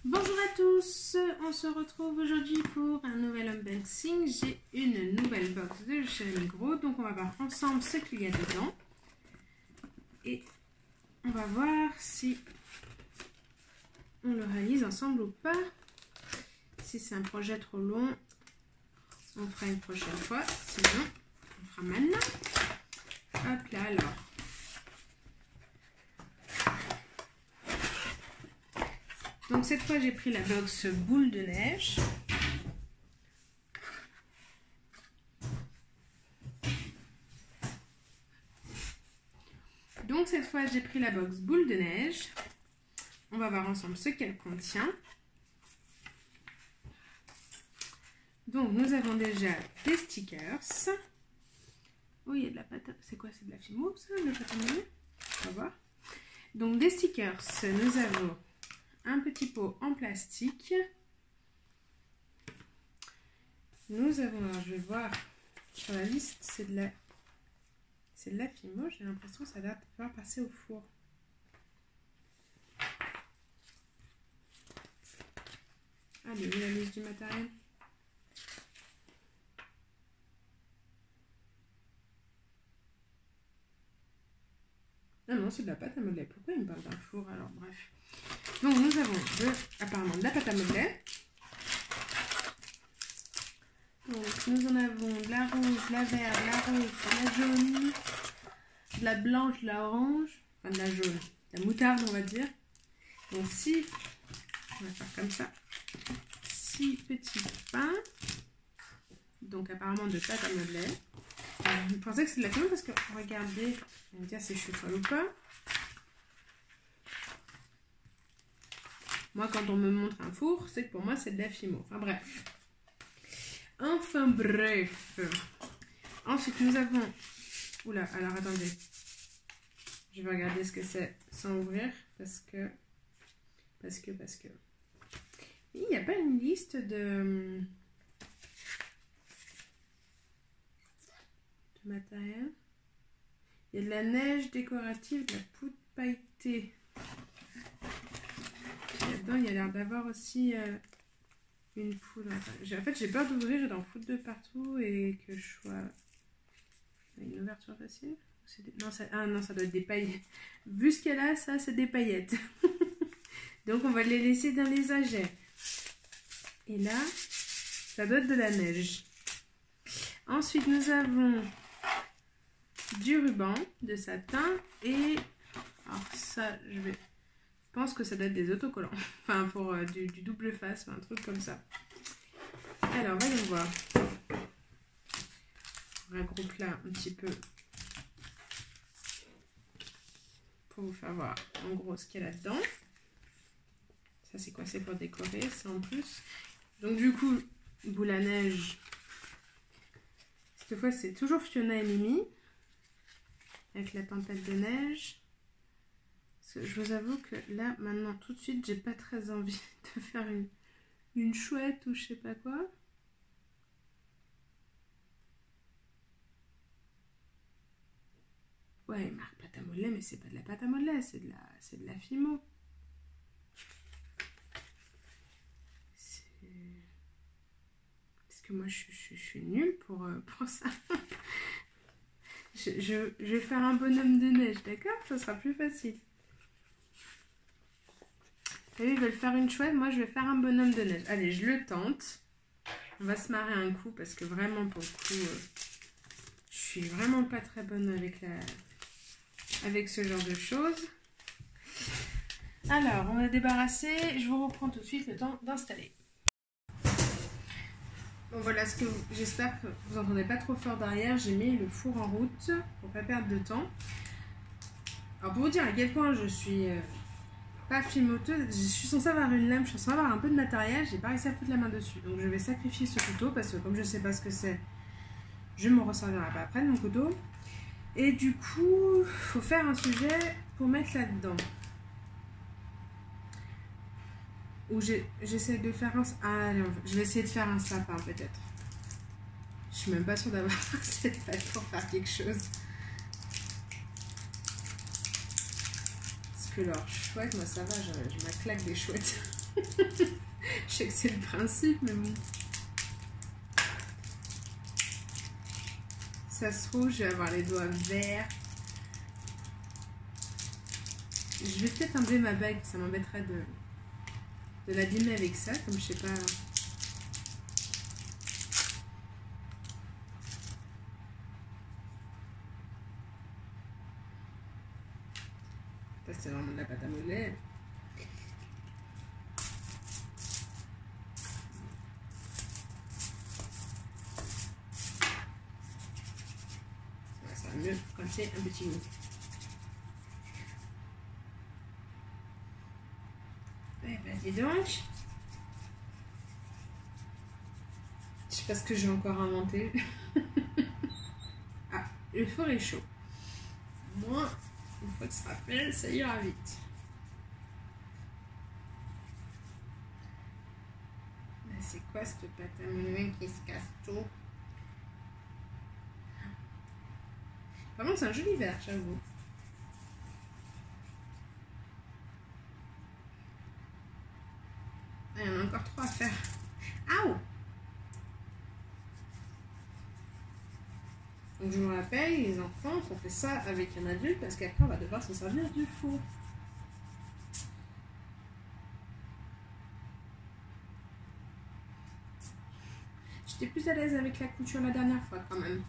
Bonjour à tous, on se retrouve aujourd'hui pour un nouvel unboxing. J'ai une nouvelle box de chez Migros, donc on va voir ensemble ce qu'il y a dedans. Et on va voir si on le réalise ensemble ou pas. Si c'est un projet trop long, on fera une prochaine fois, sinon on fera maintenant. Hop là alors. Donc cette fois j'ai pris la box boule de neige. Donc cette fois j'ai pris la box boule de neige. On va voir ensemble ce qu'elle contient. Donc nous avons déjà des stickers. Oh, il y a de la pâte. C'est quoi? C'est de la Fimo ça, le pâte à modeler? On va voir. Donc des stickers, nous avons un petit pot en plastique. Nous avons, alors je vais voir sur la liste, c'est de la Fimo, j'ai l'impression que ça va pouvoir passer au four. Allez, la liste du matériel. Ah non, c'est de la pâte à modeler. Pourquoi il me parle d'un four? Alors bref. Donc nous avons apparemment de la pâte à modeler. Donc nous en avons de la rouge, de la verte, de la rose, de la jaune, de la blanche, de la orange, enfin de la jaune, de la moutarde on va dire. Donc 6, on va faire comme ça, 6 petits pains. Donc apparemment de pâte à modeler. Je pensais que c'est de la Fimo parce que regardez, on va me dire si je suis folle ou pas. Moi, quand on me montre un four, c'est que pour moi, c'est de la Fimo. Enfin bref. Ensuite, nous avons... Oula, alors attendez. Je vais regarder ce que c'est sans ouvrir. Parce que... Il n'y a pas une liste de matériel. Il y a de la neige décorative, de la poudre pailletée. Là-dedans, il y a l'air d'avoir aussi une poudre. En fait, j'ai peur d'ouvrir et d'en foutre de partout et que je sois... Une ouverture facile? Non, ça doit être des paillettes. Vu ce qu'elle a, ça, c'est des paillettes. Donc, on va les laisser dans les agets. Et là, ça doit être de la neige. Ensuite, nous avons du ruban de satin et... Alors ça, je pense que ça doit être des autocollants. Enfin, pour du double face, un truc comme ça. Alors, voyons voir. On regroupe là un petit peu pour vous faire voir en gros ce qu'il y a là-dedans. Ça, c'est quoi? C'est pour décorer, c'est en plus. Donc, du coup, boule à neige. Cette fois, c'est toujours Fiona et Mimi avec la tempête de neige. Je vous avoue que là, maintenant, tout de suite, j'ai pas très envie de faire une chouette ou je sais pas quoi. Ouais, il marque pâte à modeler, mais c'est pas de la pâte à modeler, c'est de la Fimo. Parce que moi, je suis nulle pour ça. Je vais faire un bonhomme de neige, d'accord? Ça sera plus facile. Eux, ils veulent faire une chouette, moi je vais faire un bonhomme de neige. Allez, je le tente. On va se marrer un coup parce que vraiment pour le coup, je suis vraiment pas très bonne avec ce genre de choses. Alors, on a débarrassé. Je vous reprends tout de suite le temps d'installer. Bon voilà, j'espère que vous n'entendez pas trop fort derrière. J'ai mis le four en route pour pas perdre de temps. Alors pour vous dire à quel point je suis... pas filmoteuse, je suis censée avoir une lame, je suis censée avoir un peu de matériel, j'ai pas réussi à foutre la main dessus. Donc je vais sacrifier ce couteau parce que comme je sais pas ce que c'est, je me resservirai pas après de mon couteau. Et du coup, faut faire un sujet pour mettre là-dedans. Ou j'essaie de faire un... Ah non, je vais essayer de faire un sapin peut-être. Je suis même pas sûre d'avoir cette pâte pour faire quelque chose. Parce que leur chouette, moi ça va, je me claque des chouettes. Je sais que c'est le principe, mais bon. Ça se trouve, je vais avoir les doigts verts. Je vais peut-être enlever ma bague, ça m'embêterait de l'abîmer avec ça, comme je sais pas. C'est vraiment de la pâte à modeler. Ça va mieux quand c'est un petit mou. Eh ben dis donc. Je sais pas ce que j'ai encore inventé. Ah, le four est chaud. Moi, une fois que ce sera fait, ça ira vite. Mais c'est quoi cette pâte à modeler qui se casse tout? Par contre, c'est un joli vert, j'avoue. Il y en a encore 3 à faire. Aouh! Donc je vous rappelle, les enfants, qu'on fait ça avec un adulte parce qu'après on va devoir se servir du four. J'étais plus à l'aise avec la couture la dernière fois quand même.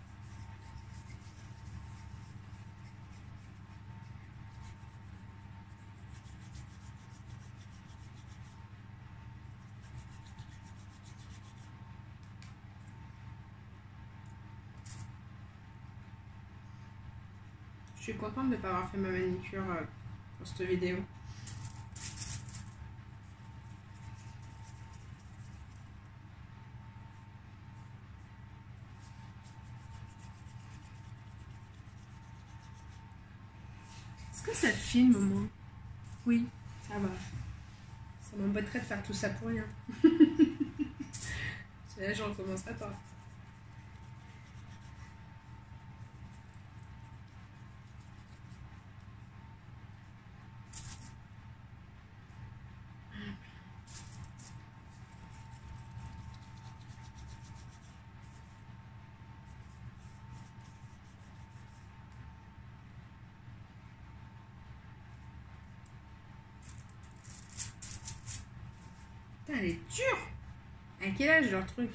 Je suis contente de ne pas avoir fait ma manicure pour cette vidéo. Est-ce que ça te filme au moins? Oui, ça va. Ça m'embêterait de faire tout ça pour rien. Là, je recommencerai pas. Putain, elle est dure! À quel âge leur truc?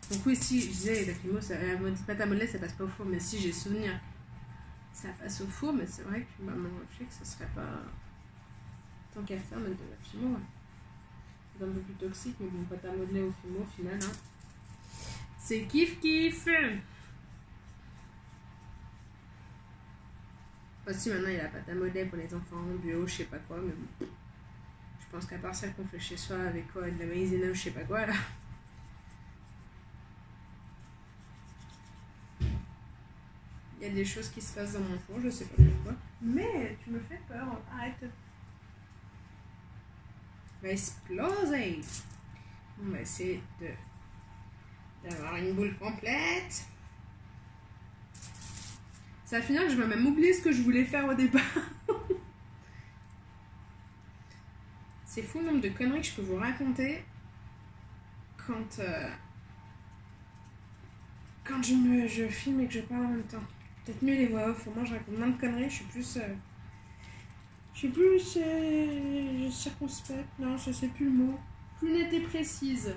Donc oui, si je disais la fimo, la pâte à modeler, ça passe pas au four, mais si j'ai souvenir, ça passe au four, mais c'est vrai que maman fait que ça serait pas tant qu'à faire mettre de la fimo. Ouais. C'est un peu plus toxique, mais bon, pâte à modeler au fimo au final, hein. C'est kiff kiff. Aussi maintenant il y a la pâte à modeler pour les enfants bio, je sais pas quoi, mais bon. Je pense qu'à part celle qu'on fait chez soi avec quoi, de la maïzena ou je sais pas quoi là. Il y a des choses qui se passent dans mon four, je sais pas pourquoi. Mais tu me fais peur, arrête. Va exploser. On va essayer d'avoir une boule complète. Ça va finir que je vais même oublier ce que je voulais faire au départ. C'est fou le nombre de conneries que je peux vous raconter quand je filme et que je parle en même temps. Peut-être mieux les voix off, au moins je raconte moins de conneries, je suis plus circonspecte, non je sais plus le mot, plus nette et précise.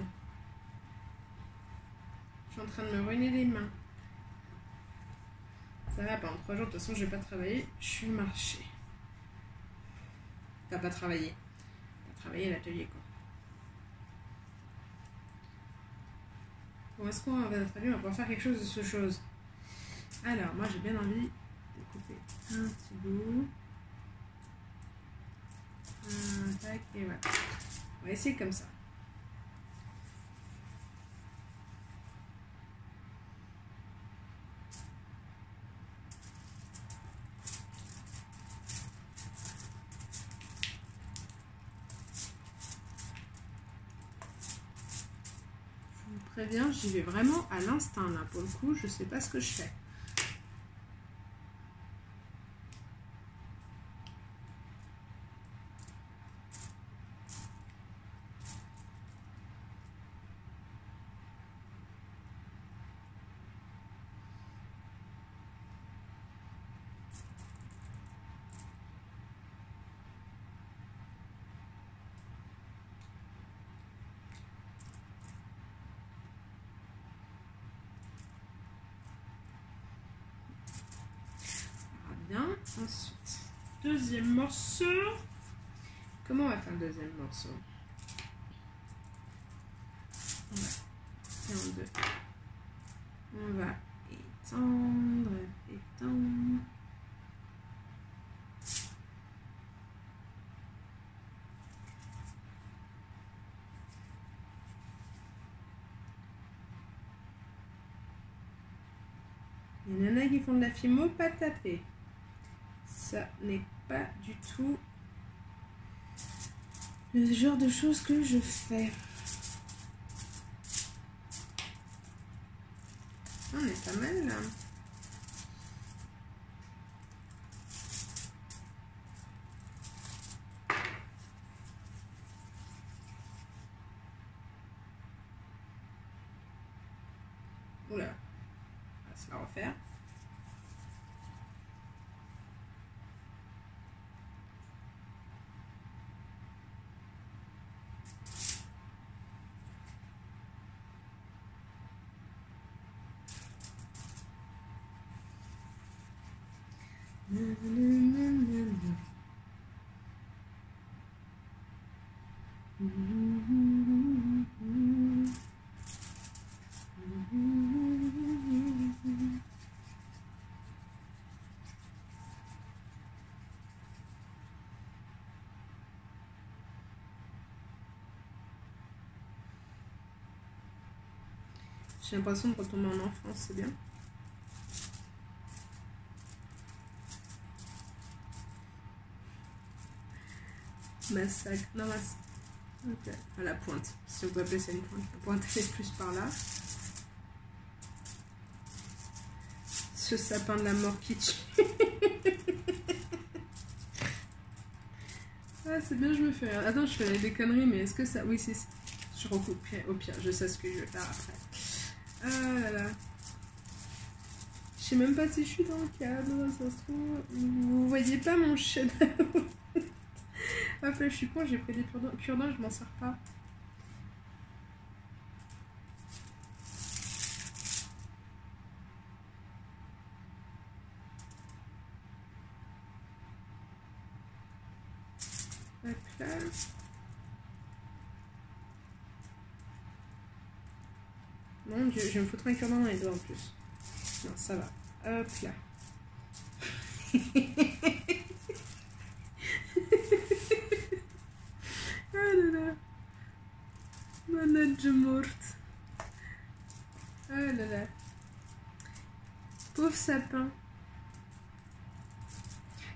Je suis en train de me ruiner les mains. Ça va, pendant 3 jours, de toute façon je vais pas travailler, je suis marché. T'as pas travaillé. T'as travaillé à l'atelier quoi. Bon, est-ce qu'on va pouvoir faire quelque chose de ce chose? Alors, moi j'ai bien envie de couper un petit bout. Tac, et voilà. On va essayer comme ça. Je vous préviens, j'y vais vraiment à l'instinct là. Pour le coup, je sais pas ce que je fais. Ensuite, deuxième morceau. Comment on va faire le deuxième morceau? On va faire en deux. On va étendre, étendre. Il y en a qui font de la fimo pas tapée. Ça n'est pas du tout le genre de choses que je fais. On est pas mal là. Oula, on va se la refaire. J'ai l'impression de retomber en enfance, c'est bien. Massacre. Non, massacre. Ok. À la pointe. Si on peut appeler ça une pointe. La pointe, elle est plus par là. Ce sapin de la mort qui tue. Ah, c'est bien, je me fais rire. Attends, je fais des conneries, mais est-ce que ça... Oui, c'est... Je recoupe. Au pire, je sais ce que je vais faire après. Ah là là. Je sais même pas si je suis dans le cadre, ça se trouve. Vous voyez pas mon chef-d'œuvre. Hop là, je suis con, j'ai pris des cure-dents, je m'en sers pas. Hop là. Mon Dieu, je vais me foutre un cure-dent dans les doigts en plus. Non, ça va. Hop là. Ah là là. Manage morte. Ah là là. Pauvre sapin.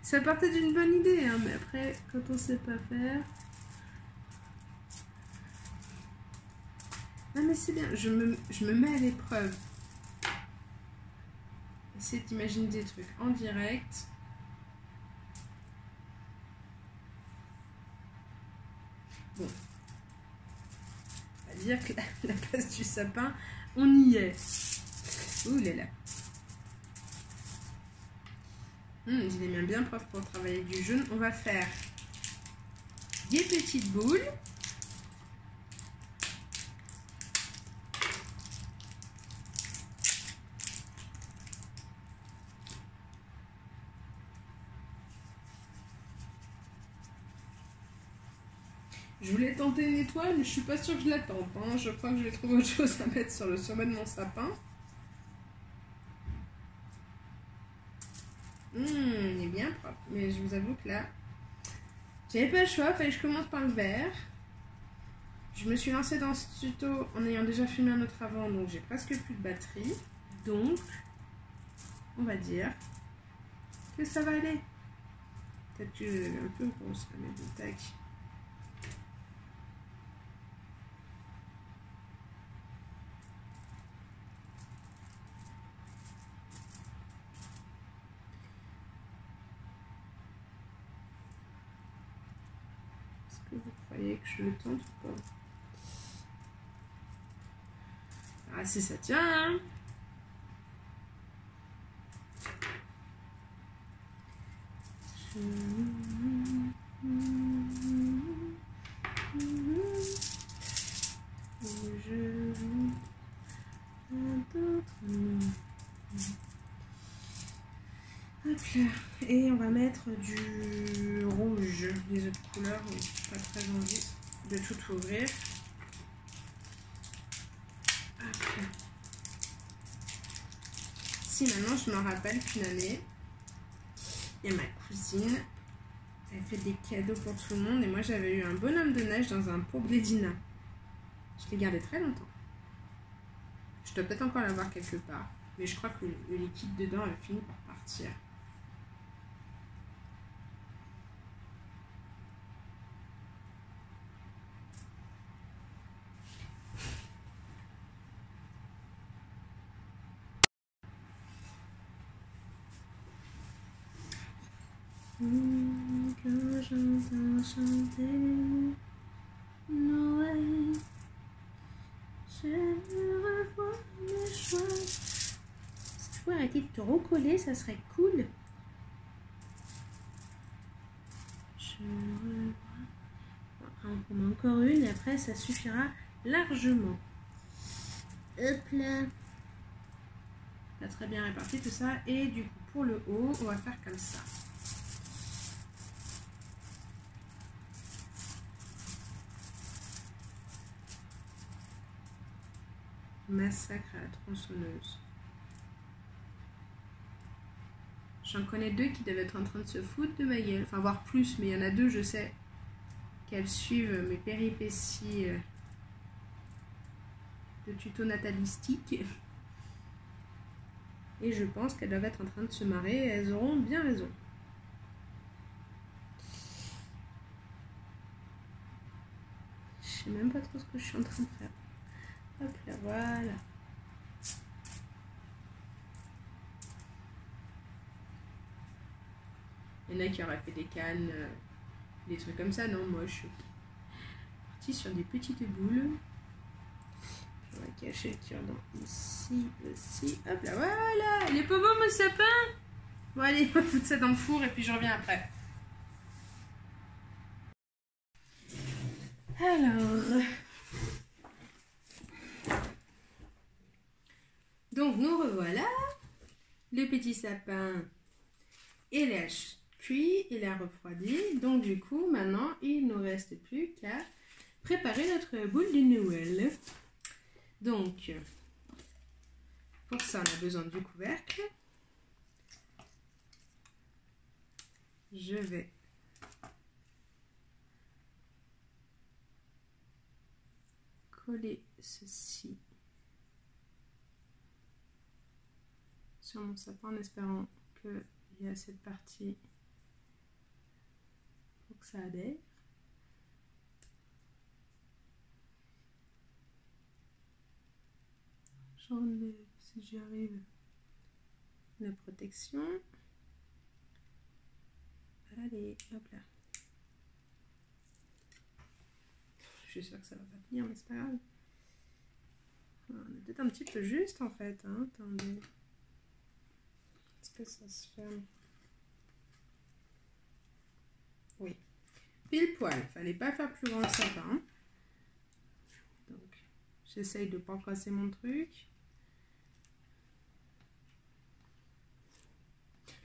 Ça partait d'une bonne idée, hein, mais après, quand on sait pas faire... Non mais c'est bien, je me mets à l'épreuve. Essayez d'imaginer des trucs en direct. Bon. On va dire que la place du sapin, on y est. Ouh là là. J'ai les mains bien propres pour travailler du jaune. On va faire des petites boules. Je voulais tenter une étoile, mais je suis pas sûre que je la tente. Hein. Je crois que je vais trouver autre chose à mettre sur le sommet de mon sapin. Il est bien propre. Mais je vous avoue que là, j'avais pas le choix. Fallait que je commence par le vert. Je me suis lancée dans ce tuto en ayant déjà filmé un autre avant, donc j'ai presque plus de batterie. Donc, on va dire que ça va aller. Peut-être que je vais un peu grosse, mais bon, tac. Est-ce que vous croyez que je le tente ou pas? Ah, si ça tient, hein. Hop là. Et on va rouge. Les autres couleurs, pas très envie de tout ouvrir. Après. Si maintenant je me rappelle qu'une année, il y a ma cousine, elle fait des cadeaux pour tout le monde et moi j'avais eu un bonhomme de neige dans un pot Blédina. Je l'ai gardé très longtemps. Je dois peut-être encore l'avoir quelque part, mais je crois que le liquide dedans a fini par partir. Quand j'entends chanter Noël, je me revois mes choix. Si tu pouvais arrêter de te recoller, ça serait cool. Je revois. Après, on prend encore une et après, ça suffira largement. Hop là. T'as très bien réparti tout ça. Et du coup, pour le haut, on va faire comme ça. Massacre à la tronçonneuse. J'en connais deux qui doivent être en train de se foutre de ma gueule. Enfin, voire plus, mais il y en a deux, je sais, qu'elles suivent mes péripéties de tuto natalistique. Et je pense qu'elles doivent être en train de se marrer et elles auront bien raison. Je sais même pas trop ce que je suis en train de faire. Hop là, voilà. Il y en a qui auraient fait des cannes, des trucs comme ça. Non, moi je suis partie sur des petites boules. On va cacher le cure-dent ici aussi. Hop là, voilà. Il est pas beau mon sapin? Bon allez, on va foutre ça dans le four et puis je reviens après. Alors... Donc nous revoilà. Le petit sapin, il a cuit, il a refroidi. Donc du coup, maintenant, il ne nous reste plus qu'à préparer notre boule de Noël. Donc, pour ça, on a besoin du couvercle. Je vais coller ceci sur mon sapin en espérant qu'il y a cette partie pour que ça adhère. J'enlève, si j'y arrive, la protection. Allez, hop là. Je suis sûre que ça va pas tenir, mais c'est pas grave. On est peut-être un petit peu juste en fait. Hein. Attendez. Est-ce que ça se ferme? Oui. Pile poil. Fallait pas faire plus grand le sapin. Donc, j'essaye de ne pas casser mon truc.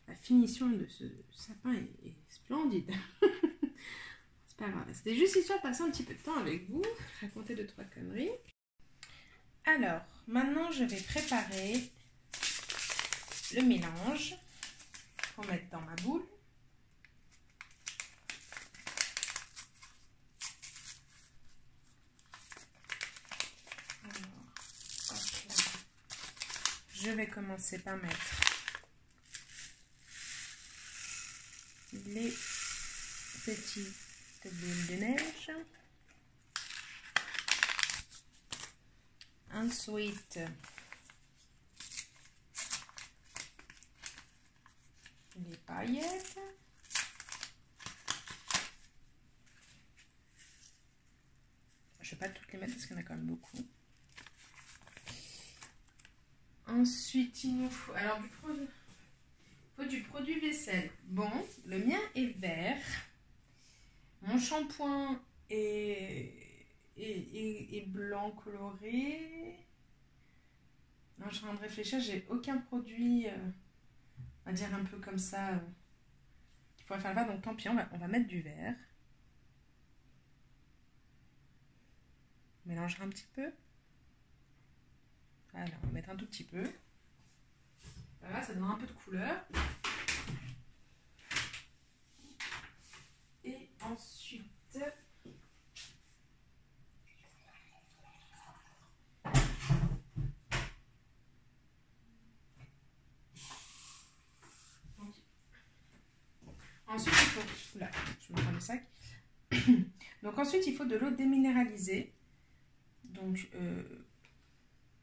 La finition de ce sapin est splendide. C'est pas grave. C'était juste histoire de passer un petit peu de temps avec vous, raconter 2-3 conneries. Alors, maintenant je vais préparer le mélange pour mettre dans ma boule. Alors, hop là. Je vais commencer par mettre les petites boules de neige. Ensuite, les paillettes. Je ne vais pas toutes les mettre parce qu'il y en a quand même beaucoup. Ensuite, il nous faut, alors, du produit vaisselle. Bon, le mien est vert. Mon shampoing est blanc coloré. Non, je suis en train de réfléchir, j'ai aucun produit, on va dire un peu comme ça, qui pourrait faire le verre, donc tant pis, on va mettre du verre. On mélangera un petit peu. Voilà, on va mettre un tout petit peu. Voilà, ça donnera un peu de couleur. Et ensuite... Ensuite, il faut... Oula, je me prends le sac. Donc ensuite, il faut de l'eau déminéralisée. Donc,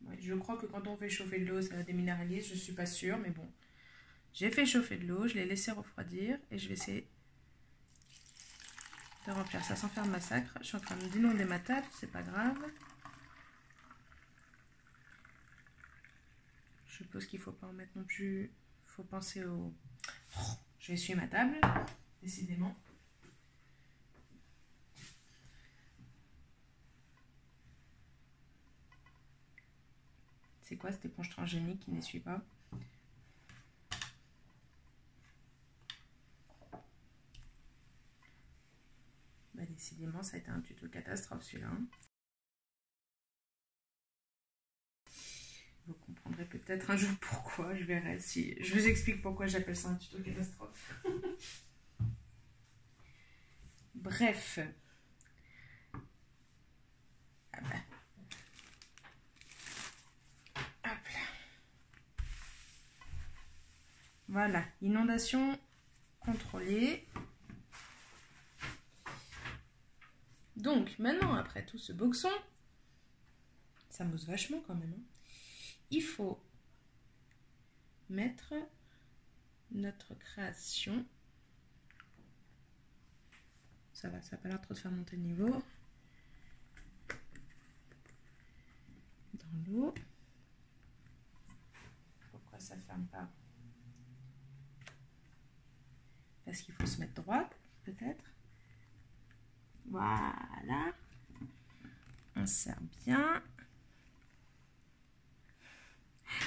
ouais, je crois que quand on fait chauffer de l'eau, ça la déminéralise. Je ne suis pas sûre, mais bon. J'ai fait chauffer de l'eau, je l'ai laissé refroidir. Et je vais essayer de remplir ça sans faire de massacre. Je suis en train d'inonder ma table, c'est pas grave. Je suppose qu'il ne faut pas en mettre non plus. Il faut penser au... Oh, je vais essuyer ma table, décidément. C'est quoi cette éponge transgénique qui n'essuie pas? Bah, décidément, ça a été un tuto catastrophe celui-là. Vous comprendrez peut-être un jour pourquoi, je verrai si... Je vous explique pourquoi j'appelle ça un tuto catastrophe. Bref. Ah bah. Hop là. Voilà, inondation contrôlée. Donc, maintenant, après tout ce boxon, ça mousse vachement quand même, hein. Il faut mettre notre création. Ça va, ça n'a pas l'air trop de faire monter le niveau. Dans l'eau. Pourquoi ça ne ferme pas? Parce qu'il faut se mettre droit, peut-être. Voilà. On serre bien.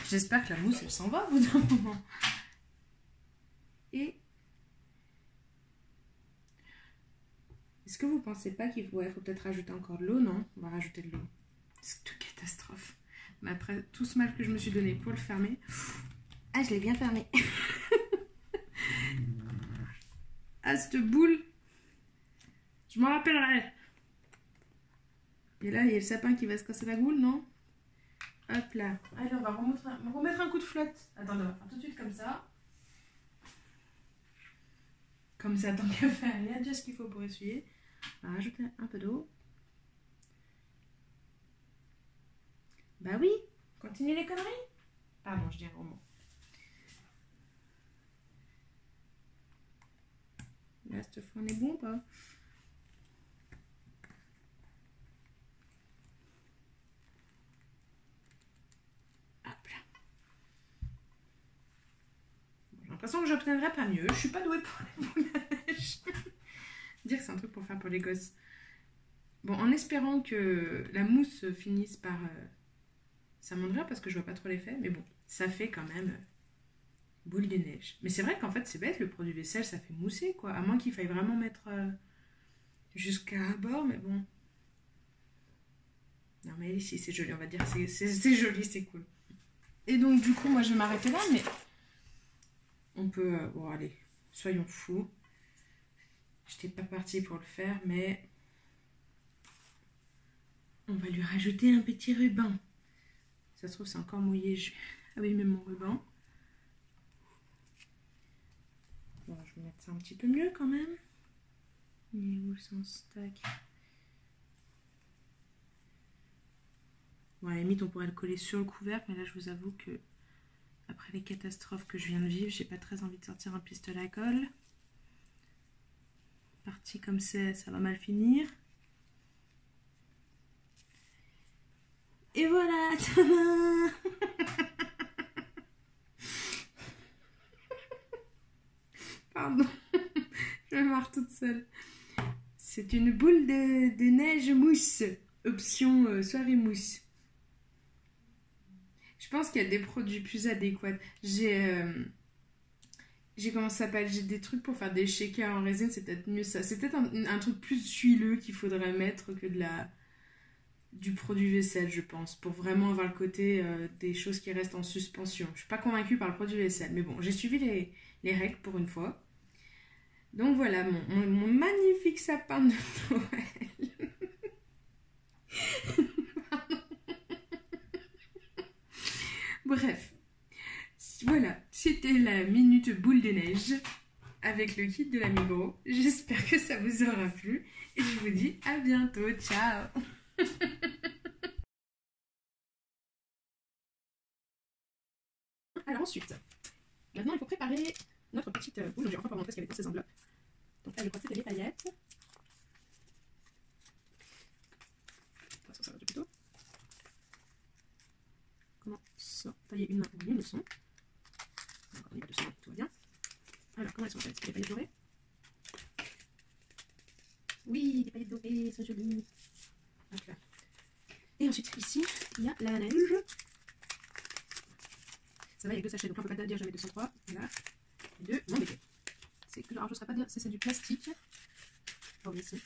J'espère que la mousse, elle s'en va au bout d'un moment. Et est-ce que vous pensez pas qu'il faut peut-être rajouter encore de l'eau? Non, on va rajouter de l'eau. C'est une catastrophe. Mais après tout ce mal que je me suis donné pour le fermer. Ah, je l'ai bien fermé. Ah, cette boule. Je m'en rappellerai. Et là, il y a le sapin qui va se casser la goule, non? Hop là. Allez, on va remettre un coup de flotte. Attendez, on va faire tout de suite comme ça. Comme ça, tant qu'à faire, il y a déjà ce qu'il faut pour essuyer. On va rajouter un peu d'eau. Bah oui, continue les conneries. Pardon, je dis un gros mot. Là, cette fois, on est bon ou pas? J'ai l'impression que j'obtiendrai pas mieux. Je suis pas douée pour les boules à neige. Dire que c'est un truc pour faire pour les gosses. Bon, en espérant que la mousse finisse par s'amoindrir parce que je vois pas trop l'effet. Mais bon, ça fait quand même boule de neige. Mais c'est vrai qu'en fait, c'est bête, le produit vaisselle, ça fait mousser, quoi. À moins qu'il faille vraiment mettre jusqu'à bord, mais bon. Non, mais ici, c'est joli, on va dire. C'est joli, c'est cool. Et donc, du coup, moi, je vais m'arrêter là, mais... On peut... bon, allez, soyons fous. J'étais pas partie pour le faire, mais... On va lui rajouter un petit ruban. Ça se trouve, c'est encore mouillé. Je vais abîmer mon ruban. Bon, je vais mettre ça un petit peu mieux, quand même. Il est où le sens tac? Bon, à la limite, on pourrait le coller sur le couvercle, mais là, je vous avoue que... Après les catastrophes que je viens de vivre, j'ai pas très envie de sortir un pistolet à colle. Parti comme c'est, ça va mal finir. Et voilà. Pardon, je vais voir toute seule. C'est une boule de neige mousse, option soirée mousse. Je pense qu'il y a des produits plus adéquats. j'ai commencé à palger des trucs pour faire des shakers en résine, c'est peut-être mieux ça. C'est peut-être un truc plus huileux qu'il faudrait mettre que du produit vaisselle, je pense, pour vraiment avoir le côté des choses qui restent en suspension. Je suis pas convaincue par le produit vaisselle, mais bon, j'ai suivi les règles pour une fois. Donc voilà, mon magnifique sapin de Noël. Bref, voilà, c'était la minute boule de neige avec le kit de la Migros. J'espère que ça vous aura plu et je vous dis à bientôt. Ciao. Alors ensuite, maintenant il faut préparer notre petite boule. J'ai enfin pas montré ce qu'il y avait dans ces enveloppes. Donc là, le principe des paillettes. On va s'en servir plutôt. Comment tailler une main ou une leçon. Encore il n'y a pas de sang, tout va bien. Alors, comment elles sont faites? Des paillettes dorées? Oui, des paillettes dorées, elles sont jolies. Donc là. Et ensuite, ici, il y a la neige. Ça va, il y a 2 sachets, donc on ne peut pas dire jamais 203. Voilà. Et 2 non béquets. Alors, je ne saurais pas dire si c'est du plastique. Oh, ici.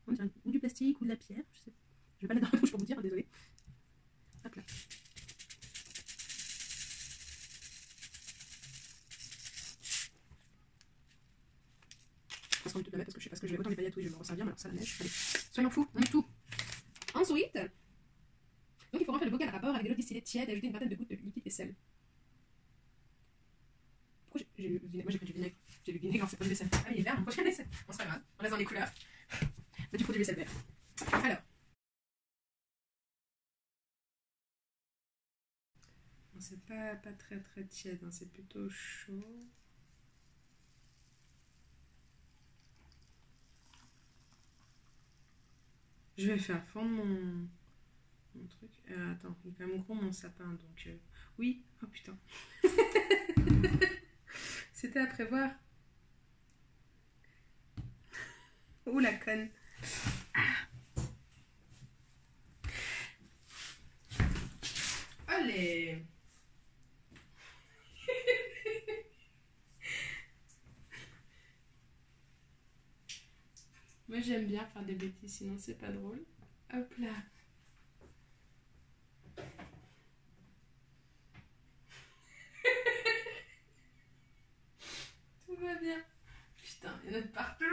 On dirait ou du plastique ou de la pierre. Je sais. Je vais pas mettre dans la bouche pour vous dire, désolé. Hop là. Je passe toute la mettre parce que je sais pas ce que je vais autant les paillettes, oui, je vais me resservir, mais alors ça la neige. Allez, soyons fous, on met tout. Ensuite, donc il faut remplir le bocal à rapport avec de l'eau distillée tiède et ajouter une vingtaine de gouttes de liquide vaisselle. Pourquoi j'ai lu le vinaigre? Moi j'ai pris du vinaigre. J'ai lu le vinaigre, c'est pas du vaisselle. Ah, il est vert, mon prochain vaisselle. Bon, c'est pas grave, on laisse dans les couleurs. C'est du produit vaisselle vert. Alors. C'est pas très très tiède, hein, c'est plutôt chaud. Je vais faire fondre mon truc. Attends, il est quand même gros mon sapin, donc... Oui, oh putain. C'était à prévoir. Oh la conne. Allez. Moi j'aime bien faire des bêtises, sinon c'est pas drôle. Hop là. Tout va bien. Putain, il y en a de partout.